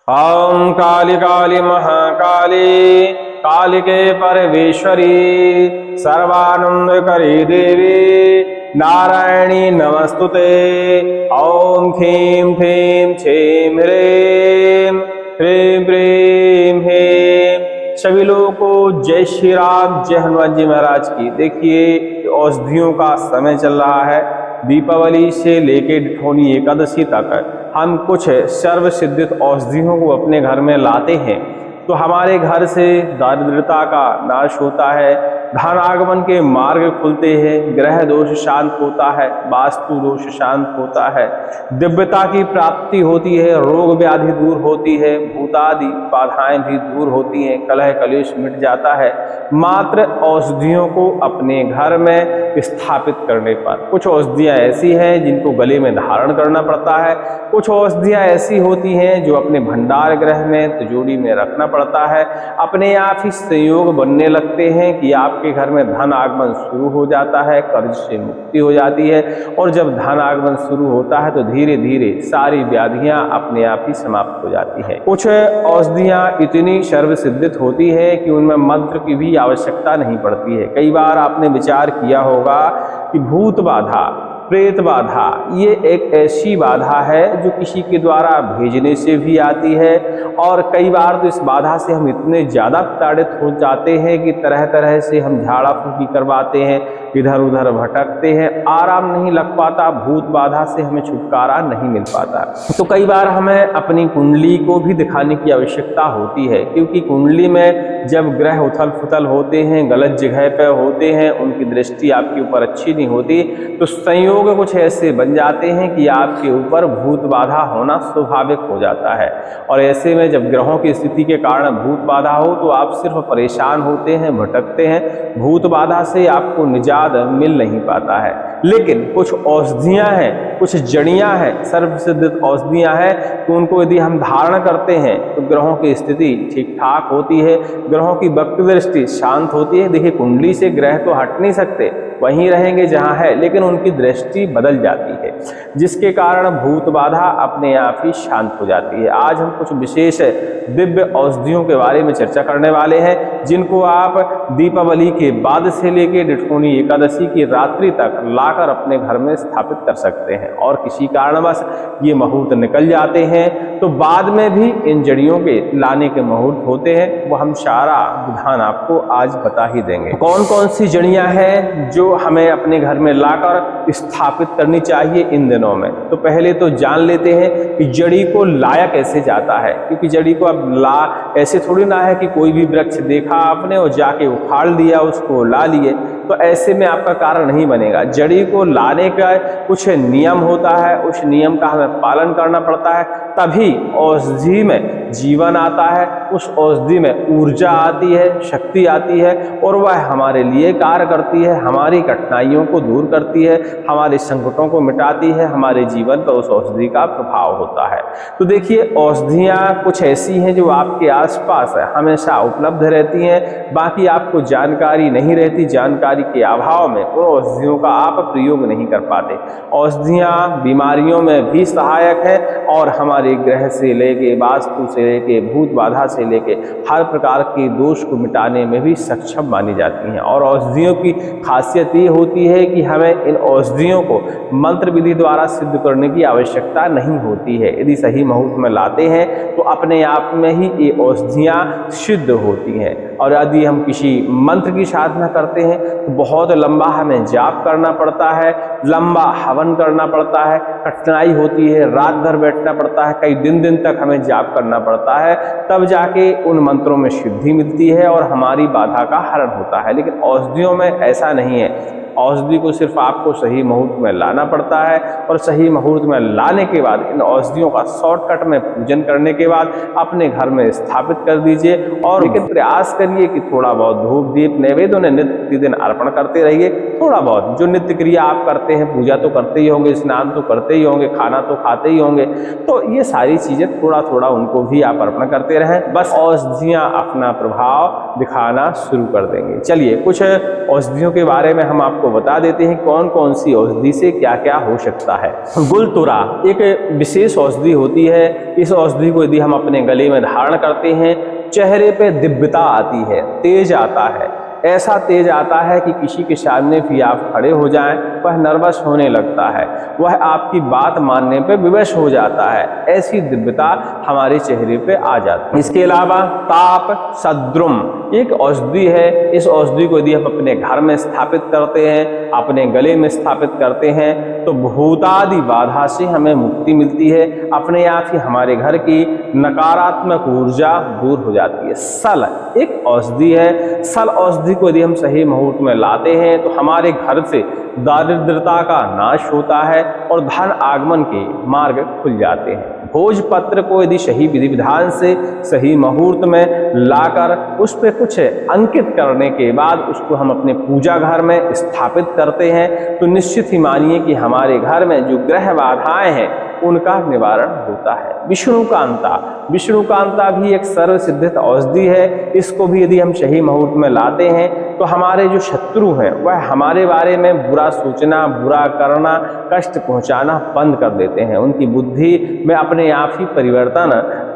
ओम काली काली महाकाली कालिके परमेश्वरी सर्वानंदकरी देवी नारायणी नमस्तुते। ओम ह्रीं ह्रीं छीं ह्रीं ह्रीं ह्रीं ह्रीं। सभी लोगों को जय श्री राम, जय हनुमान जी महाराज की। देखिए औषधियों का समय चल रहा है। दीपावली से लेके ठोनी एकादशी तक हम कुछ सर्व सिद्धित औषधियों को अपने घर में लाते हैं तो हमारे घर से दारिद्रता का नाश होता है, धन आगमन के मार्ग खुलते हैं, ग्रह दोष शांत होता है, वास्तु दोष शांत होता है, दिव्यता की प्राप्ति होती है, रोग व्याधि दूर होती है, भूतादि बाधाएं भी दूर होती हैं, कलह कलेश मिट जाता है मात्र औषधियों को अपने घर में स्थापित करने पर। कुछ औषधियाँ ऐसी हैं जिनको गले में धारण करना पड़ता है, कुछ औषधियाँ ऐसी होती हैं जो अपने भंडार गृह में तिजोरी में रखना पड़ता है। अपने आप ही संयोग बनने लगते हैं कि आपके घर में धन आगमन शुरू हो जाता है, कर्ज से मुक्ति हो जाती है, और जब धन आगमन शुरू होता है तो धीरे धीरे सारी व्याधियां अपने आप ही समाप्त हो जाती है। कुछ औषधियां इतनी सर्वसिद्धित होती है कि उनमें मंत्र की भी आवश्यकता नहीं पड़ती है। कई बार आपने विचार किया होगा कि भूत बाधा, प्रेत बाधा ये एक ऐसी बाधा है जो किसी के द्वारा भेजने से भी आती है, और कई बार तो इस बाधा से हम इतने ज़्यादा ताड़ित हो जाते हैं कि तरह तरह से हम झाड़ा फूकी करवाते हैं, इधर उधर भटकते हैं, आराम नहीं लग पाता, भूत बाधा से हमें छुटकारा नहीं मिल पाता। तो कई बार हमें अपनी कुंडली को भी दिखाने की आवश्यकता होती है, क्योंकि कुंडली में जब ग्रह उथल फुथल होते हैं, गलत जगह पर होते हैं, उनकी दृष्टि आपके ऊपर अच्छी नहीं होती, तो संयोग कुछ ऐसे बन जाते हैं कि आपके ऊपर भूत बाधा होना स्वाभाविक हो जाता है। और ऐसे में जब ग्रहों की स्थिति के कारण भूत बाधा हो तो आप सिर्फ परेशान होते हैं, भटकते हैं, भूत बाधा से आपको निजात मिल नहीं पाता है। लेकिन कुछ औषधियां हैं, कुछ जड़ियां हैं, सर्वसिद्ध औषधियां हैं, तो उनको यदि हम धारण करते हैं तो ग्रहों की स्थिति ठीक ठाक होती है, ग्रहों की वक्र दृष्टि शांत होती है। देखिए कुंडली से ग्रह तो हट नहीं सकते, वहीं रहेंगे जहां है, लेकिन उनकी दृष्टि बदल जाती है, जिसके कारण भूत बाधा अपने आप ही शांत हो जाती है। आज हम कुछ विशेष दिव्य औषधियों के बारे में चर्चा करने वाले हैं, जिनको आप दीपावली के बाद से लेकर डिठोनी एकादशी की रात्रि तक लाकर अपने घर में स्थापित कर सकते हैं। और किसी कारणवश ये मुहूर्त निकल जाते हैं तो बाद में भी इन जड़ियों के लाने के मुहूर्त होते हैं, वो हम सारा विधान आपको आज बता ही देंगे। कौन कौन सी जड़ियां हैं जो हमें अपने घर में लाकर स्थापित करनी चाहिए इन दिनों में। तो पहले तो जान लेते हैं कि जड़ी को लाया कैसे जाता है, क्योंकि जड़ी को अब ऐसे थोड़ी ना है कि कोई भी वृक्ष देखा आपने और जाके उखाड़ लिया, उसको ला लिए, तो ऐसे में आपका कार्य नहीं बनेगा। जड़ी को लाने का कुछ नियम होता है, उस नियम का हमें पालन करना पड़ता है, तभी औषधि में जीवन आता है, उस औषधि में ऊर्जा आती है, शक्ति आती है, और वह हमारे लिए कार्य करती है, हमारी कठिनाइयों को दूर करती है, हमारे संकटों को मिटाती है, हमारे जीवन पर उस औषधि का प्रभाव होता है। तो देखिए औषधियाँ कुछ ऐसी हैं जो आपके आसपास हमेशा उपलब्ध रहती हैं, बाकी आपको जानकारी नहीं रहती, जानकारी के अभाव में उन औषधियों का आप प्रयोग नहीं कर पाते। औषधियाँ बीमारियों में भी सहायक है, और हमारे ग्रह से लेके, वास्तु से लेके, भूत बाधा से लेके हर प्रकार के दोष को मिटाने में भी सक्षम मानी जाती हैं। और औषधियों की खासियत ये होती है कि हमें इन औषधियों को मंत्र विधि द्वारा सिद्ध करने की आवश्यकता नहीं होती है। यदि सही मुहूर्त में लाते हैं तो अपने आप में ही ये औषधियाँ सिद्ध होती हैं। और यदि हम किसी मंत्र की साधना करते हैं तो बहुत लंबा हमें जाप करना पड़ता है, लंबा हवन करना पड़ता है, कठिनाई होती है, रात भर बैठना पड़ता है, कई दिन दिन तक हमें जाप करना पड़ता है, तब जाके उन मंत्रों में सिद्धि मिलती है और हमारी बाधा का हरण होता है। लेकिन औषधियों में ऐसा नहीं है। औषधि को सिर्फ आपको सही मुहूर्त में लाना पड़ता है, और सही मुहूर्त में लाने के बाद इन औषधियों का शॉर्टकट में पूजन करने के बाद अपने घर में स्थापित कर दीजिए। और लेकिन प्रयास करिए कि थोड़ा बहुत धूप दीप नैवेद्य उन्हें नित्य दिन अर्पण करते रहिए। थोड़ा बहुत जो नित्य क्रिया आप करते हैं, पूजा तो करते ही होंगे, स्नान तो करते ही होंगे, खाना तो खाते ही होंगे, तो ये सारी चीजें थोड़ा थोड़ा उनको भी आप अर्पण करते रहें। बस औषधियां अपना प्रभाव दिखाना शुरू कर देंगे। चलिए कुछ औषधियों के बारे में हम आपको बता देते हैं, कौन कौन सी औषधि से क्या क्या हो सकता है। गुलतुरा एक विशेष औषधि होती है। इस औषधि को यदि हम अपने गले में धारण करते हैं, चेहरे पे दिव्यता आती है, तेज आता है, ऐसा तेज आता है कि किसी के सामने भी आप खड़े हो जाएं, वह नर्वस होने लगता है, वह आपकी बात मानने पे विवश हो जाता है, ऐसी दिव्यता हमारे चेहरे पे आ जाती है। इसके अलावा ताप सद्रुम एक औषधि है। इस औषधि को यदि हम अपने घर में स्थापित करते हैं, अपने गले में स्थापित करते हैं, तो भूतादि बाधा से हमें मुक्ति मिलती है। अपने आप ही हमारे घर की नकारात्मक ऊर्जा दूर हो जाती है। सल एक औषधि है। सल औषधि को यदि हम सही मुहूर्त में लाते हैं, तो हमारे घर से दारिद्रता का नाश होता है और धन आगमन के मार्ग खुल जाते हैं। भोजपत्र को यदि सही विधि विधान से सही मुहूर्त में लाकर उस पर कुछ अंकित करने के बाद उसको हम अपने पूजा घर में स्थापित करते हैं, तो निश्चित ही मानिए कि हमारे घर में जो ग्रह बाधाएं हैं उनका निवारण होता है। विष्णुकांता भी एक सर्व सिद्धित औषधि है। इसको भी यदि हम सही मुहूर्त में लाते हैं, तो हमारे जो शत्रु हैं वह हमारे बारे में बुरा सोचना, बुरा करना, कष्ट पहुंचाना बंद कर देते हैं। उनकी बुद्धि में अपने आप ही परिवर्तन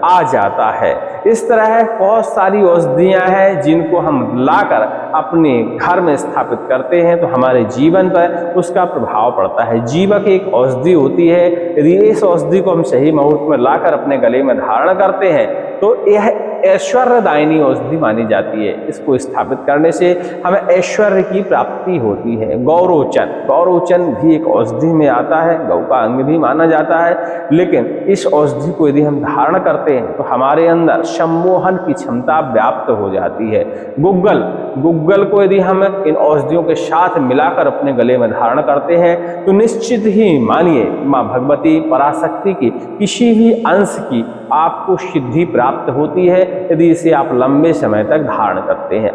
आ जाता है। इस तरह बहुत सारी औषधियां हैं जिनको हम लाकर अपने घर में स्थापित करते हैं, तो हमारे जीवन पर उसका प्रभाव पड़ता है। जीवक एक औषधि होती है। यदि इस औषधि को हम सही मुहूर्त में लाकर अपने गले में धारण करते हैं, तो यह ऐश्वर्यदायिनी औषधि मानी जाती है। इसको स्थापित करने से हमें ऐश्वर्य की प्राप्ति होती है। गौरोचन भी एक औषधि में आता है, गौ का अंग भी माना जाता है। लेकिन इस औषधि को यदि हम धारण करते हैं, तो हमारे अंदर सम्मोहन की क्षमता व्याप्त हो जाती है। गुग्गल को यदि हम इन औषधियों के साथ मिलाकर अपने गले में धारण करते हैं, तो निश्चित ही मानिए माँ भगवती पराशक्ति की किसी भी अंश की आपको सिद्धि प्राप्त होती है, यदि इसे आप लंबे समय तक धारण करते हैं।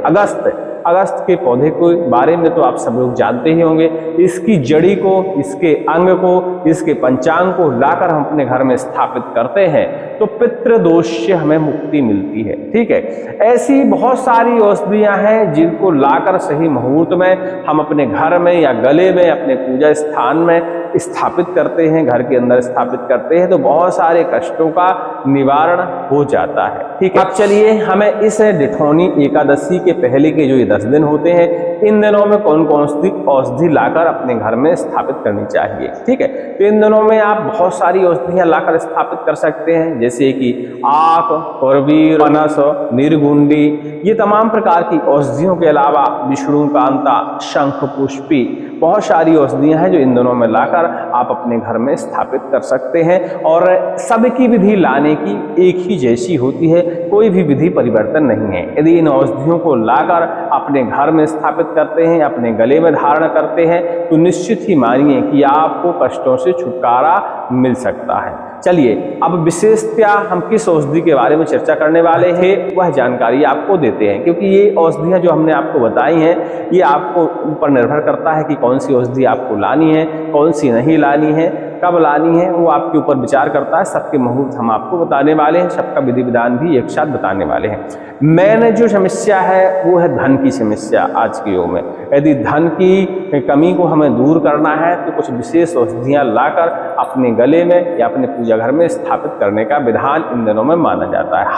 अगस्त के पौधे के बारे में तो आप सब लोग जानते ही होंगे। इसकी जड़ी को, इसके अंग को, इसके पंचांग को लाकर हम अपने घर में स्थापित करते हैं, तो पितृदोष से हमें मुक्ति मिलती है। ठीक है, ऐसी बहुत सारी औषधियां हैं जिनको लाकर सही मुहूर्त में हम अपने घर में या गले में, अपने पूजा स्थान में स्थापित करते हैं, घर के अंदर स्थापित करते हैं, तो बहुत सारे कष्टों का निवारण हो जाता है। ठीक है, अब चलिए हमें इस डिठौनी एकादशी के पहले के जो ये 10 दिन होते हैं, इन दिनों में कौन कौन सी औषधि लाकर अपने घर में स्थापित करनी चाहिए। ठीक है, तो इन दिनों में आप बहुत सारी औषधियां लाकर स्थापित कर सकते हैं, जैसे कि आक, कौरवीर, पनस, निर्गुंडी, ये तमाम प्रकार की औषधियों के अलावा विष्णुकांता, शंख पुष्पी, बहुत सारी औषधियां हैं जो इन दिनों में लाकर आप अपने घर में स्थापित कर सकते हैं। और सबकी विधि लाने की एक ही जैसी होती है, कोई भी विधि परिवर्तन नहीं है। यदि इन औषधियों को लाकर अपने घर में स्थापित करते हैं, अपने गले में धारण करते हैं, तो निश्चित ही मानिए कि आपको कष्टों से छुटकारा मिल सकता है। चलिए अब विशेषतया हम किस औषधि के बारे में चर्चा करने वाले हैं, वह जानकारी आपको देते हैं, क्योंकि ये औषधियां जो हमने आपको बताई हैं, ये आपको ऊपर निर्भर करता है कि कौन सी औषधि आपको लानी है, कौन सी नहीं लानी है, कब लानी है, वो आपके ऊपर विचार करता है। सबके मुहूर्त हम आपको बताने वाले हैं, सबका विधि विधान भी एक साथ बताने वाले हैं। मैंने जो समस्या है वो है धन की समस्या। आज के युग में यदि धन की कमी को हमें दूर करना है, तो कुछ विशेष औषधियां लाकर अपने गले में या अपने पूजा घर में स्थापित करने का विधान इन दिनों में माना जाता है।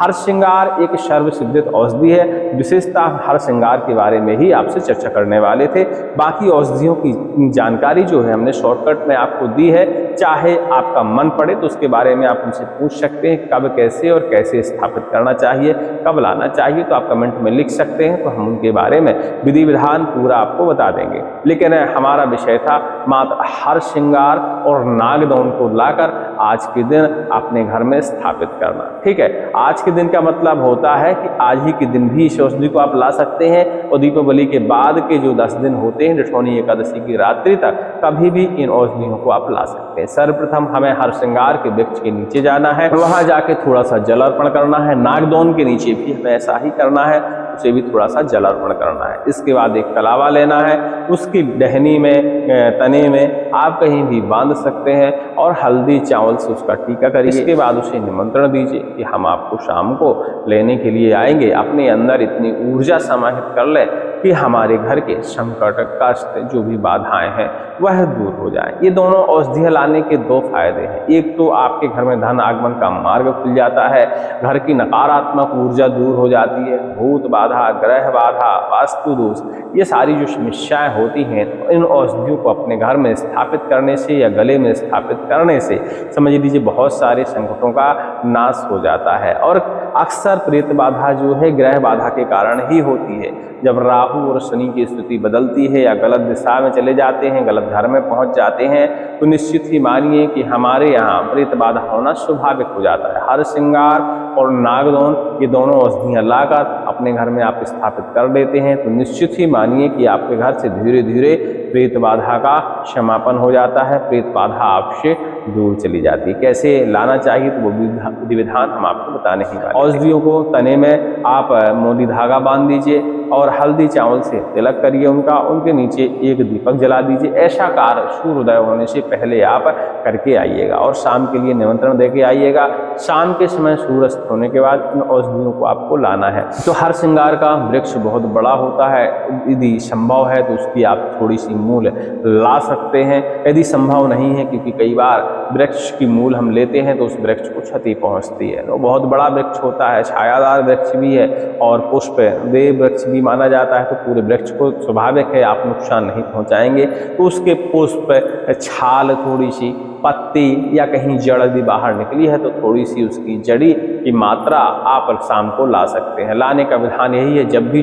हर श्रृंगार एक सर्वसिद्धित औषधि है। विशेषता हर श्रृंगार के बारे में ही आपसे चर्चा करने वाले थे। बाकी औषधियों की जानकारी जो है हमने शॉर्टकट में आपको दी है। चाहे आपका मन पड़े तो उसके बारे में आप हमसे पूछ सकते हैं, कब, कैसे और कैसे स्थापित करना चाहिए, कब लाना चाहिए, तो आप कमेंट में लिख सकते हैं, तो हम उनके बारे में विधि विधान पूरा आपको बता देंगे। लेकिन हमारा विषय था मात्र हर श्रृंगार और नागदौन को लाकर आज के दिन अपने घर में स्थापित करना। ठीक है, आज के दिन का मतलब होता है कि आज ही के दिन भी इस औषधि को आप ला सकते हैं, और दीपावली के बाद के जो 10 दिन होते हैं डिठौनी एकादशी की रात्रि तक, कभी भी इन औषधियों को आप ला सकते हैं। सर्वप्रथम हमें हर श्रृंगार के वृक्ष के नीचे जाना है, वहां जाके थोड़ा सा जल अर्पण करना है। नागदौन के नीचे भी हमें ऐसा ही करना है, उसे भी थोड़ा सा जल अर्पण करना है। इसके बाद एक कलावा लेना है, उसकी डहनी में तने में आप कहीं भी बांध सकते हैं और हल्दी चावल से उसका टीका करिए। इसके बाद उसे निमंत्रण दीजिए कि हम आपको शाम को लेने के लिए आएंगे। अपने अंदर इतनी ऊर्जा समाहित कर ले कि हमारे घर के संकट कष्ट जो भी बाधाएं हैं वह दूर हो जाए। ये दोनों औषधियां लाने के दो फायदे हैं। एक तो आपके घर में धन आगमन का मार्ग खुल जाता है, घर की नकारात्मक ऊर्जा दूर हो जाती है, भूत बाधा, ग्रह बाधा, वास्तु दोष, ये सारी जो समस्याएं होती हैं तो इन औषधियों को अपने घर में स्थापित करने से या गले में स्थापित करने से समझ लीजिए बहुत सारे संकटों का नाश हो जाता है। और अक्सर प्रेत बाधा जो है ग्रह बाधा के कारण ही होती है। जब राहु और शनि की स्थिति बदलती है या गलत दिशा में चले जाते हैं, गलत घर में पहुंच जाते हैं, तो निश्चित ही मानिए कि हमारे यहाँ प्रेत बाधा होना स्वाभाविक हो जाता है। हर श्रृंगार और नागदौन ये दोनों औषधियाँ लाकर अपने घर में आप स्थापित कर देते हैं तो निश्चित ही मानिए कि आपके घर से धीरे धीरे प्रेत बाधा का समापन हो जाता है, प्रेत बाधा आपसे दूर चली जाती है। कैसे लाना चाहिए तो वो विधि विधान हम आपको बताने ही वाले। औषधियों को तने में आप मोटी धागा बांध दीजिए और हल्दी चावल से तिलक करिए उनके नीचे एक दीपक जला दीजिए। ऐसा कार्य सूर्योदय होने से पहले आप करके आइएगा और शाम के लिए निमंत्रण देके आइएगा। शाम के समय सूर्यास्त होने के बाद इन औषधियों को आपको लाना है। तो हर श्रृंगार का वृक्ष बहुत बड़ा होता है, यदि संभव है तो उसकी आप थोड़ी सी मूल ला सकते हैं। यदि संभव नहीं है, क्योंकि कई बार वृक्ष की मूल हम लेते हैं तो उस वृक्ष को क्षति पहुंचती है। तो बहुत बड़ा वृक्ष होता है, छायादार वृक्ष भी है और पुष्प देव वृक्ष भी माना जाता है, तो पूरे वृक्ष को स्वाभाविक है आप नुकसान नहीं पहुंचाएंगे। तो उसके पुष्प, छाल, थोड़ी सी पत्ती या कहीं जड़ यदि बाहर निकली है तो थोड़ी सी उसकी जड़ी की मात्रा आप शाम को ला सकते हैं। लाने का विधान यही है, जब भी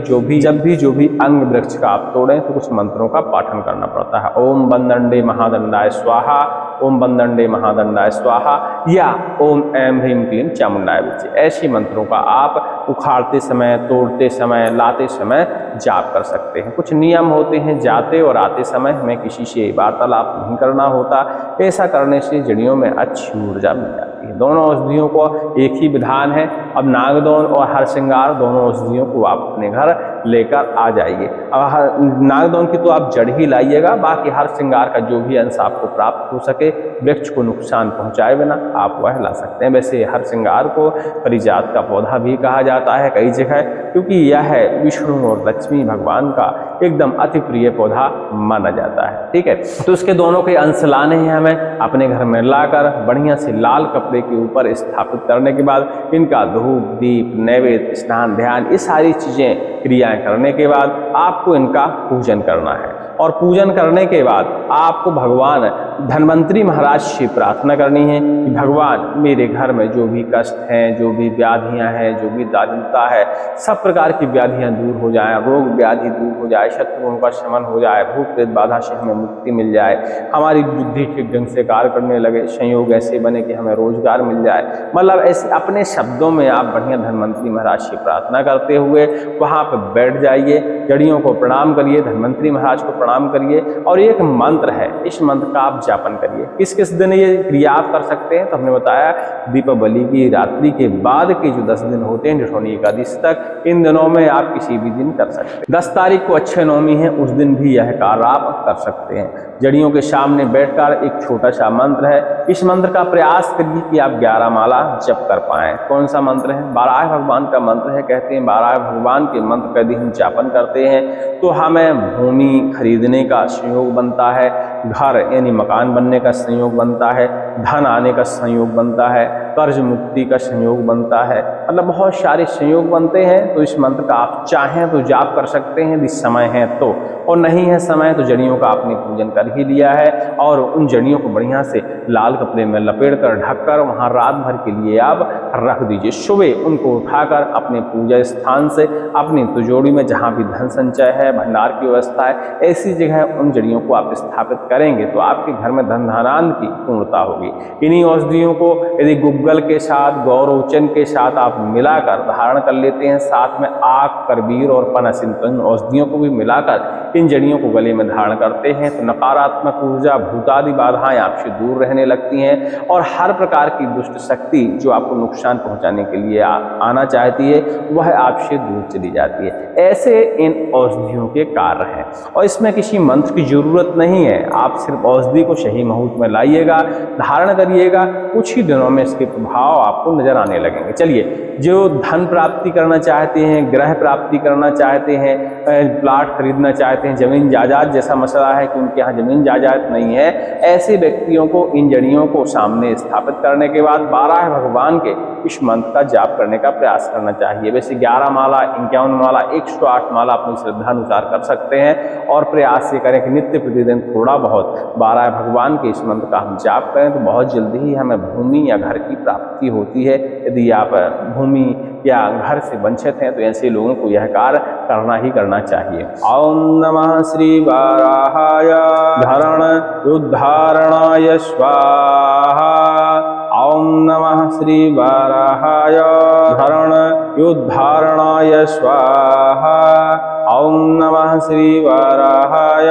जो भी अंग वृक्ष का आप तोड़ें तो कुछ मंत्रों का पाठन करना पड़ता है। ओम बंदंडे महादंडाय स्वाहा, ओम बंदंडे महादंडाय स्वाहा या ओम ऐं ह्रीं क्लीं चामुंडाय विद्महे। ऐसे मंत्रों का आप उखाड़ते समय, तोड़ते समय, लाते समय जाप कर सकते हैं। कुछ नियम होते हैं, जाते और आते समय हमें किसी से वार्तालाप नहीं करना होता। ऐसा करने से जड़ियों में अच्छी ऊर्जा मिल जाती है। दोनों औषधियों को एक ही विधान है। अब नागदौन और हरसिंगार दोनों औषधियों को आप अपने घर लेकर आ जाइए। अब नागदौन की तो आप जड़ ही लाइएगा, बाकी हर श्रृंगार का जो भी अंश आपको प्राप्त हो सके वृक्ष को नुकसान पहुंचाए बिना आप वह ला सकते हैं। वैसे हर श्रृंगार को परिजात का पौधा भी कहा जाता है कई जगह, क्योंकि यह विष्णु और लक्ष्मी भगवान का एकदम अति प्रिय पौधा माना जाता है। ठीक है, तो इसके दोनों के अंश लाने हैं हमें अपने घर में लाकर बढ़िया से लाल कपड़े के ऊपर स्थापित करने के बाद इनका धूप, दीप, नैवेद्य, स्नान, ध्यान, ये सारी चीजें क्रियाएं करने के बाद आपको इनका पूजन करना है। और पूजन करने के बाद आपको भगवान धन्वंतरी महाराज से प्रार्थना करनी है कि भगवान मेरे घर में जो भी कष्ट हैं, जो भी व्याधियां हैं, जो भी दारिद्रता है, सब प्रकार की व्याधियां दूर हो जाएं, रोग व्याधि दूर हो जाए, शत्रुओं का शमन हो जाए, भूत प्रेत बाधा से हमें मुक्ति मिल जाए, हमारी बुद्धि ठीक ढंग से कार्य करने लगे, संयोग ऐसे बने कि हमें रोजगार मिल जाए। मतलब ऐसे अपने शब्दों में आप बढ़िया धन्वंतरी महाराज से प्रार्थना करते हुए वहां पर बैठ जाइए, जड़ियों को प्रणाम करिए, धन्वंतरी महाराज को प्रणाम करिए और एक मंत्र है, इस मंत्र का आप जापन करिए। किस किस दिन ये क्रिया आप कर सकते हैं तो हमने बताया दीपावली की रात्रि के बाद के जो 10 दिन होते हैं निठौनी एकादशी तक, इन दिनों में आप किसी भी दिन कर सकते हैं। 10 तारीख को अक्षय नवमी है, उस दिन भी यह कार्य आप कर सकते हैं। जड़ियों के सामने बैठकर एक छोटा सा मंत्र है, इस मंत्र का प्रयास करिए कि आप 11 माला जप कर पाएं। कौन सा मंत्र है? बाराह भगवान का मंत्र है। कहते हैं बाराह भगवान के मंत्र का यदि हम जापन करते हैं तो हमें भूमि खरीदने का संयोग बनता है, घर यानी मकान बनने का संयोग बनता है, धन आने का संयोग बनता है, कर्ज मुक्ति का संयोग बनता है, मतलब बहुत सारे संयोग बनते हैं। तो इस मंत्र का आप चाहें तो जाप कर सकते हैं यदि समय है तो, और नहीं है समय तो जड़ियों का आपने पूजन कर ही लिया है और उन जड़ियों को बढ़िया से लाल कपड़े में लपेट कर ढककर वहां रात भर के लिए आप रख दीजिए। सुबह उनको उठाकर अपने पूजा स्थान से अपनी तिजोरी में जहां भी धन संचय है, भंडार की व्यवस्था है, ऐसी जगह उन जड़ियों को आप स्थापित करेंगे तो आपके घर में धन धान्य की पूर्णता होगी। इन्हीं औषधियों को यदि गुग्गल के साथ, गौरोचन के साथ आप मिलाकर धारण कर लेते हैं, साथ में आक, करबीर और पनसिन औषधियों को भी मिलाकर इन जड़ियों को गले में धारण करते हैं तो नकारात्मक ऊर्जा, भूतादि बाधाएं आपसे दूर रहने लगती हैं और हर प्रकार की दुष्ट शक्ति जो आपको नुकसान नुकसान पहुंचाने के लिए आना चाहती है, वह आपसे दूर चली जाती है। ऐसे इन औषधियों के कार्य हैं और इसमें किसी मंत्र की जरूरत नहीं है। आप सिर्फ औषधि को सही मुहूर्त में लाइएगा, धारण करिएगा, कुछ ही दिनों में इसके प्रभाव आपको नजर आने लगेंगे। चलिए, जो धन प्राप्ति करना चाहते हैं, ग्रह प्राप्ति करना चाहते हैं, प्लाट खरीदना चाहते हैं, जमीन जायदाद जैसा मसला है कि उनके यहाँ जमीन जायदाद नहीं है, ऐसे व्यक्तियों को इन जड़ियों को सामने स्थापित करने के बाद 12 भगवान के इस मंत्र का जाप करने का प्रयास करना चाहिए। वैसे 11 माला, 51 माला, 108 माला अपनी श्रद्धानुसार कर सकते हैं और प्रयास ये करें कि नित्य प्रतिदिन थोड़ा बहुत 12 भगवान के इस मंत्र का हम जाप करें तो बहुत जल्दी ही हमें भूमि या घर की प्राप्ति होती है। यदि आप भूमि या घर से वंचित हैं तो ऐसे लोगों को यह कार्य करना ही करना चाहिए। ओम नमः श्री वाराहाय धरण उद्धारणाय स्वाहा। ओम नमः श्री वाराहाय धरण उद्धारणाय स्वाहा। ओम नमः श्री वाराहाय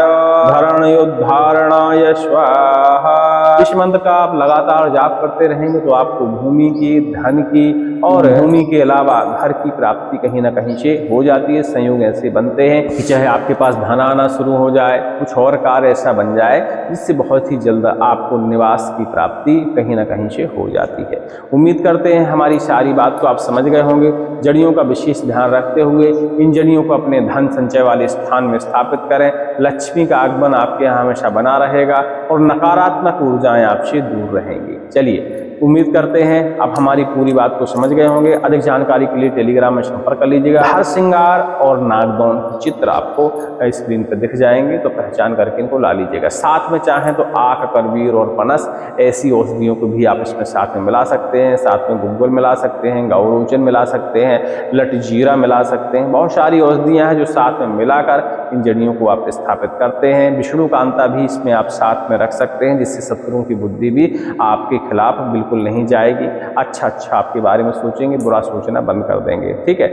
धरण उद्धारणाय स्वाहा। इस मंत्र का आप लगातार जाप करते रहेंगे तो आपको भूमि की, धन की और भूमि के अलावा घर की प्राप्ति कहीं ना कहीं से हो जाती है। संयोग ऐसे बनते हैं कि चाहे आपके पास धन आना शुरू हो जाए, कुछ और कार्य ऐसा बन जाए जिससे बहुत ही जल्द आपको निवास की प्राप्ति कहीं ना कहीं से हो जाती है। उम्मीद करते हैं हमारी सारी बात को आप समझ गए होंगे। जड़ियों का विशेष ध्यान रखते हुए इन जड़ियों को अपने धन संचय वाले स्थान में स्थापित करें। लक्ष्मी का आगमन आपके यहाँ हमेशा बना रहेगा और नकारात्मक ऊर्जाएं आपसे दूर रहेंगी। चलिए, उम्मीद करते हैं अब हमारी पूरी बात को समझ गए होंगे। अधिक जानकारी के लिए टेलीग्राम में संपर्क कर लीजिएगा। हर श्रृंगार और नागदौन चित्र आपको स्क्रीन पर दिख जाएंगे तो पहचान करके इनको ला लीजिएगा। साथ में चाहें तो आक, करवीर और पनस ऐसी औषधियों को भी आप इसमें साथ में मिला सकते हैं। साथ में गुग्गुल मिला सकते हैं, गौरोचन मिला सकते हैं, लटजीरा मिला सकते हैं। बहुत सारी औषधियाँ हैं जो साथ में मिलाकर इन जड़ियों को आप स्थापित करते हैं। विष्णु कांता भी इसमें आप साथ में रख सकते हैं जिससे शत्रुओं की बुद्धि भी आपके खिलाफ बिल्कुल नहीं जाएगी। अच्छा आपके बारे में सोचेंगे, बुरा सोचना बंद कर देंगे। ठीक है।